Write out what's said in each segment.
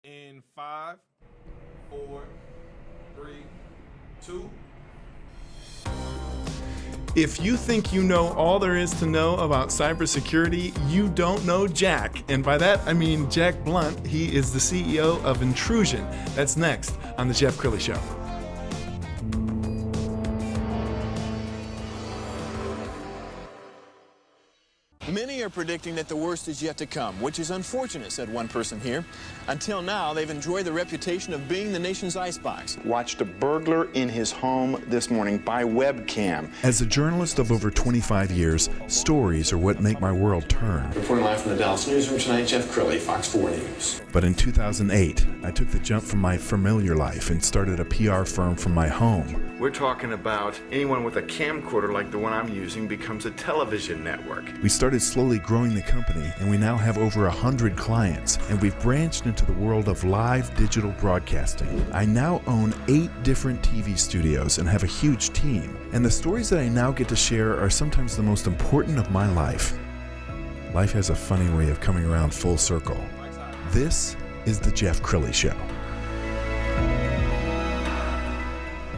In 5, 4, 3, 2. If you think you know all there is to know about cybersecurity, you don't know Jack. And by that, I mean Jack Blount. He is the CEO of Intrusion. That's next on The Jeff Crilley Show. Many are predicting that the worst is yet to come, which is unfortunate, said one person here. Until now, they've enjoyed the reputation of being the nation's icebox. Watched a burglar in his home this morning by webcam. As a journalist of over 25 years, stories are what make my world turn. Reporting live from the Dallas newsroom tonight, Jeff Crilley, Fox 4 News. But in 2008, I took the jump from my familiar life and started a PR firm from my home. We're talking about anyone with a camcorder like the one I'm using becomes a television network. We started slowly growing the company, and we now have over 100 clients, and we've branched into the world of live digital broadcasting. I now own 8 different TV studios and have a huge team, and the stories that I now get to share are sometimes the most important of my life. Life has a funny way of coming around full circle. This is The Jeff Crilley Show.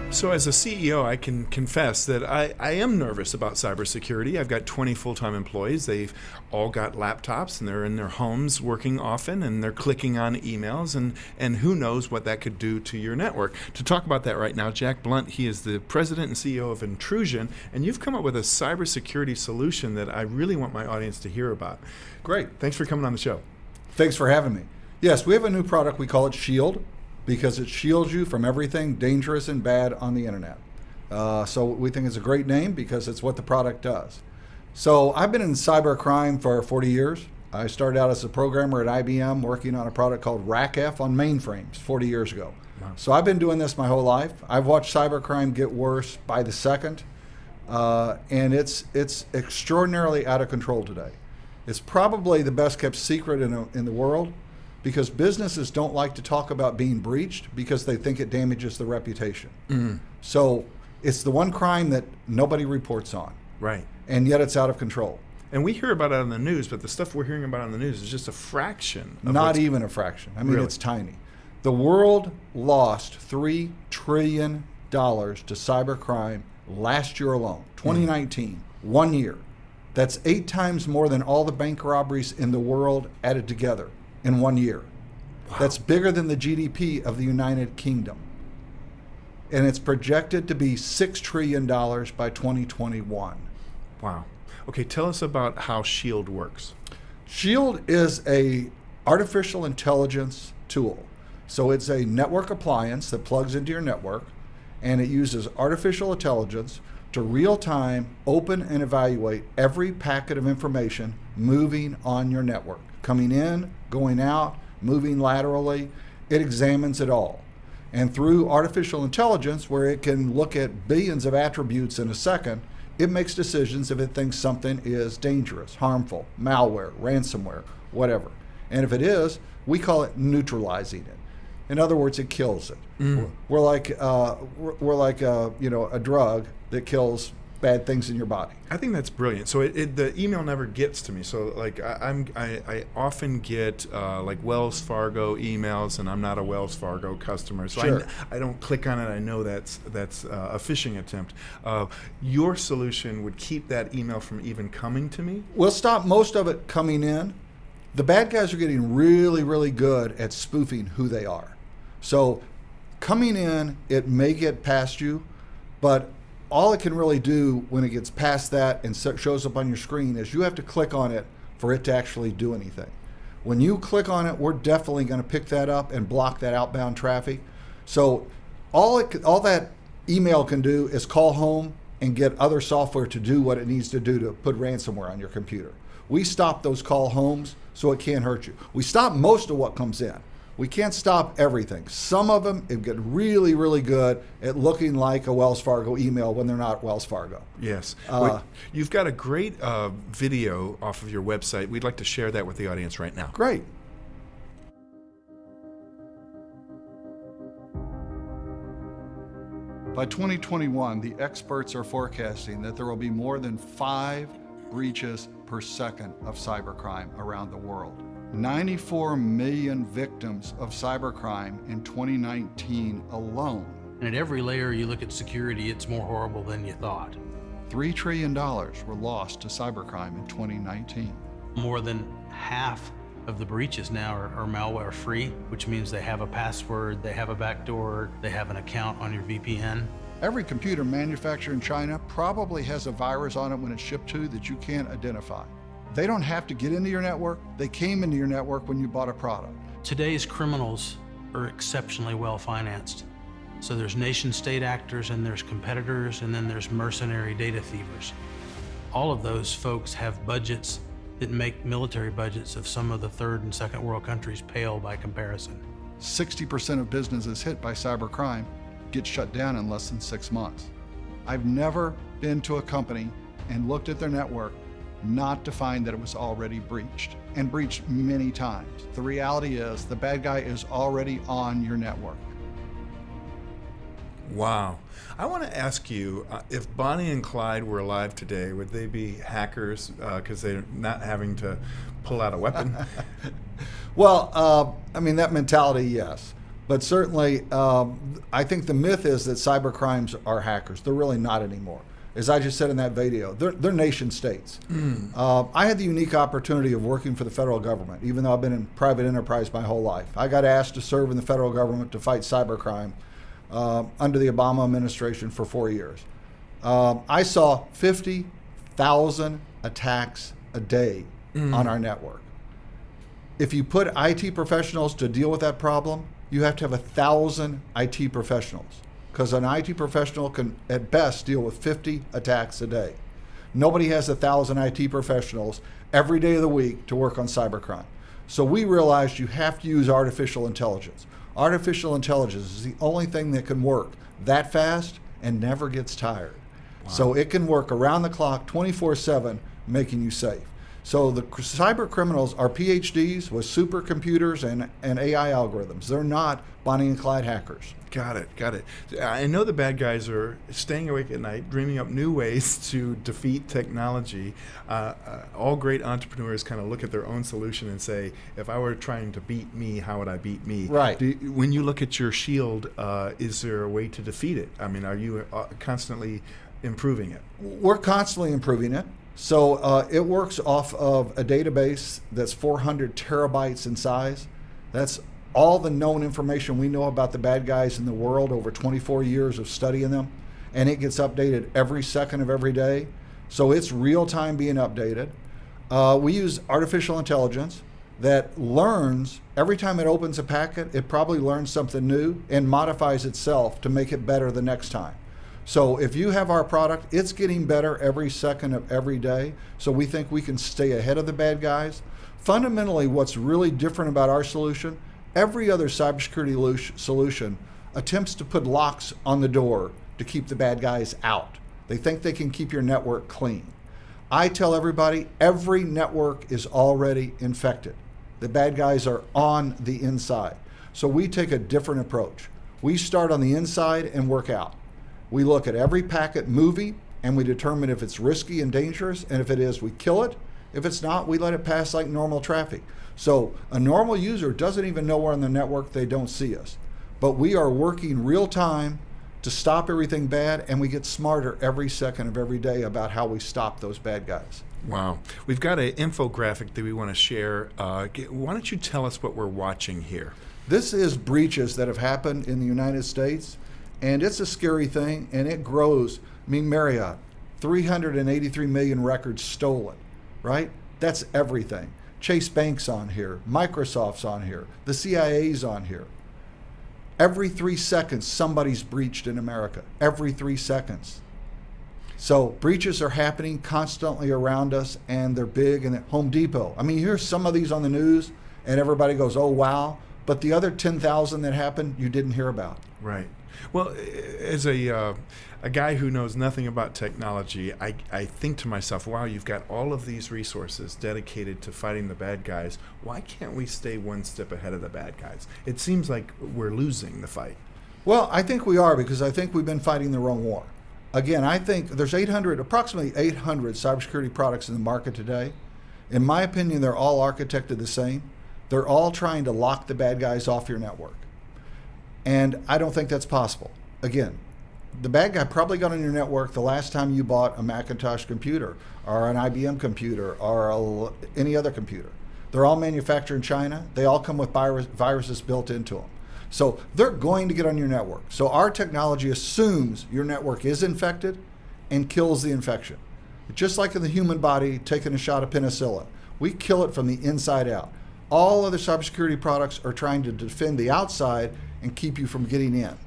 So as a CEO, I can confess that I am nervous about cybersecurity. I've got 20 full-time employees. They've all got laptops, and they're in their homes working often, and they're clicking on emails, and who knows what that could do to your network. To talk about that right now, Jack Blount, he is the president and CEO of Intrusion, and you've come up with a cybersecurity solution that I really want my audience to hear about. Great. Thanks for coming on the show. Thanks for having me. Yes, we have a new product. We call it Shield, because it shields you from everything dangerous and bad on the internet. So we think it's a great name because it's what the product does. So I've been in cybercrime for 40 years. I started out as a programmer at IBM working on a product called RACF on mainframes 40 years ago. Wow. So I've been doing this my whole life. I've watched cybercrime get worse by the second, and it's extraordinarily out of control today. It's probably the best kept secret in the world, because businesses don't like to talk about being breached because they think it damages the reputation. So it's the one crime that nobody reports on. Right. And yet it's out of control. And we hear about it on the news, but the stuff we're hearing about on the news is just a fraction. Not even a fraction. I mean, really? It's tiny. The world lost $3 trillion to cybercrime last year alone, 2019, 1 year. That's 8 times more than all the bank robberies in the world added together in 1 year. Wow. That's bigger than the GDP of the United Kingdom. And it's projected to be $6 trillion by 2021. Wow. Okay, tell us about how Shield works. Shield is a artificial intelligence tool. So it's a network appliance that plugs into your network, and it uses artificial intelligence to real-time open and evaluate every packet of information moving on your network. Coming in, going out, moving laterally, it examines it all. And through artificial intelligence, where it can look at billions of attributes in a second, it makes decisions if it thinks something is dangerous, harmful, malware, ransomware, whatever. And if it is, we call it neutralizing it. In other words, it kills it. We're like a drug that kills bad things in your body. I think that's brilliant. So the email never gets to me. So like I often get like Wells Fargo emails, and I'm not a Wells Fargo customer, so Sure. I don't click on it. I know that's a phishing attempt. Your solution would keep that email from even coming to me? We'll stop most of it coming in. The bad guys are getting really, really good at spoofing who they are. So coming in, it may get past you, but all it can really do when it gets past that and shows up on your screen is you have to click on it for it to actually do anything. When you click on it, we're definitely going to pick that up and block that outbound traffic. So all that email can do is call home and get other software to do what it needs to do to put ransomware on your computer. We stop those call homes so it can't hurt you. We stop most of what comes in. We can't stop everything. Some of them get really, really good at looking like a Wells Fargo email when they're not Wells Fargo. Yes. You've got a great video off of your website. We'd like to share that with the audience right now. Great. By 2021, the experts are forecasting that there will be more than 5 breaches per second of cybercrime around the world. 94 million victims of cybercrime in 2019 alone. And at every layer you look at security, it's more horrible than you thought. $3 trillion were lost to cybercrime in 2019. More than half of the breaches now are malware free, which means they have a password, they have a backdoor, they have an account on your VPN. Every computer manufactured in China probably has a virus on it when it's shipped to that you can't identify. They don't have to get into your network. They came into your network when you bought a product. Today's criminals are exceptionally well financed. So there's nation state actors and there's competitors and then there's mercenary data thievers. All of those folks have budgets that make military budgets of some of the third and second world countries pale by comparison. 60% of businesses hit by cybercrime get shut down in less than 6 months. I've never been to a company and looked at their network not to find that it was already breached, and breached many times. The reality is the bad guy is already on your network. Wow. I want to ask you, if Bonnie and Clyde were alive today, would they be hackers because they're not having to pull out a weapon? Well, I mean, that mentality, yes. But certainly, I think the myth is that cybercrimes are hackers. They're really not anymore. As I just said in that video, they're nation states. I had the unique opportunity of working for the federal government, even though I've been in private enterprise my whole life. I got asked to serve in the federal government to fight cybercrime under the Obama administration for 4 years. I saw 50,000 attacks a day on our network. If you put IT professionals to deal with that problem, you have to have 1,000 IT professionals, because an IT professional can at best deal with 50 attacks a day. Nobody has 1,000 IT professionals every day of the week to work on cybercrime. So we realized you have to use artificial intelligence. Artificial intelligence is the only thing that can work that fast and never gets tired. Wow. So it can work around the clock, 24/7, making you safe. So the cyber criminals are PhDs with supercomputers and AI algorithms. They're not Bonnie and Clyde hackers. Got it. I know the bad guys are staying awake at night, dreaming up new ways to defeat technology. All great entrepreneurs kind of look at their own solution and say, if I were trying to beat me, how would I beat me? Right. When you look at your shield, is there a way to defeat it? I mean, are you constantly improving it? We're constantly improving it. So it works off of a database that's 400 terabytes in size. That's all the known information we know about the bad guys in the world over 24 years of studying them. And it gets updated every second of every day. So it's real time being updated. We use artificial intelligence that learns every time it opens a packet, it probably learns something new and modifies itself to make it better the next time. So if you have our product, it's getting better every second of every day. So we think we can stay ahead of the bad guys. Fundamentally, what's really different about our solution, every other cybersecurity solution attempts to put locks on the door to keep the bad guys out. They think they can keep your network clean. I tell everybody, every network is already infected. The bad guys are on the inside. So we take a different approach. We start on the inside and work out. We look at every packet movie and we determine if it's risky and dangerous, and if it is, we kill it. If it's not, we let it pass like normal traffic. So a normal user doesn't even know we're on the network, they don't see us. But we are working real time to stop everything bad, and we get smarter every second of every day about how we stop those bad guys. Wow. We've got an infographic that we want to share. Why don't you tell us what we're watching here? This is breaches that have happened in the United States. And it's a scary thing, and it grows. I mean, Marriott, 383 million records stolen, right? That's everything. Chase Bank's on here. Microsoft's on here. The CIA's on here. Every 3 seconds, somebody's breached in America. Every 3 seconds. So breaches are happening constantly around us, and they're big. And at Home Depot, I mean, you hear some of these on the news, and everybody goes, oh, wow. But the other 10,000 that happened, you didn't hear about. Right. Well, as a guy who knows nothing about technology, I think to myself, wow, you've got all of these resources dedicated to fighting the bad guys. Why can't we stay one step ahead of the bad guys? It seems like we're losing the fight. Well, I think we are, because I think we've been fighting the wrong war. Again, I think there's approximately 800 cybersecurity products in the market today. In my opinion, they're all architected the same. They're all trying to lock the bad guys off your network. And I don't think that's possible. Again, the bad guy probably got on your network the last time you bought a Macintosh computer or an IBM computer or any other computer. They're all manufactured in China. They all come with viruses built into them. So they're going to get on your network. So our technology assumes your network is infected and kills the infection. Just like in the human body taking a shot of penicillin. We kill it from the inside out. All other cybersecurity products are trying to defend the outside and keep you from getting in.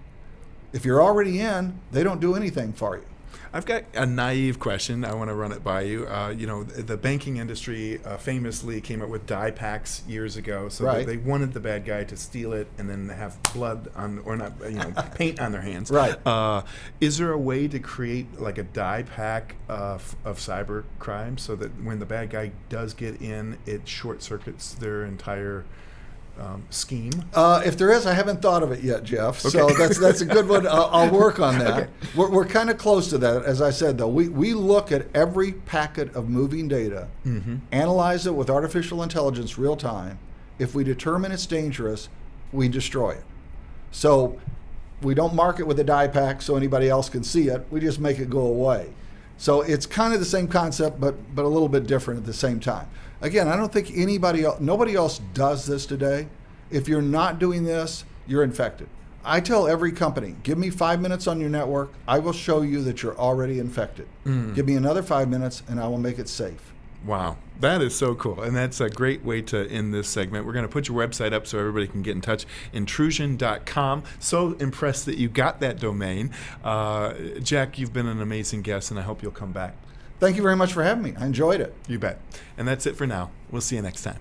If you're already in, they don't do anything for you. I've got a naive question. I want to run it by you. The banking industry famously came up with die packs years ago. So Right. they wanted the bad guy to steal it and then have blood on, or not, paint on their hands. Right. Is there a way to create like a die pack of cyber crime so that when the bad guy does get in, it short circuits their entire scheme? If there is, I haven't thought of it yet, Jeff. So that's a good one. I'll work on that. Okay. We're kind of close to that. As I said, though, we look at every packet of moving data, analyze it with artificial intelligence real time. If we determine it's dangerous, we destroy it. So we don't mark it with a die pack so anybody else can see it. We just make it go away. So it's kind of the same concept, but a little bit different at the same time. Again, I don't think nobody else does this today. If you're not doing this, you're infected. I tell every company, give me 5 minutes on your network. I will show you that you're already infected. Give me another 5 minutes and I will make it safe. Wow, that is so cool. And that's a great way to end this segment. We're going to put your website up so everybody can get in touch. Intrusion.com. So impressed that you got that domain. Jack, you've been an amazing guest, and I hope you'll come back. Thank you very much for having me. I enjoyed it. You bet. And that's it for now. We'll see you next time.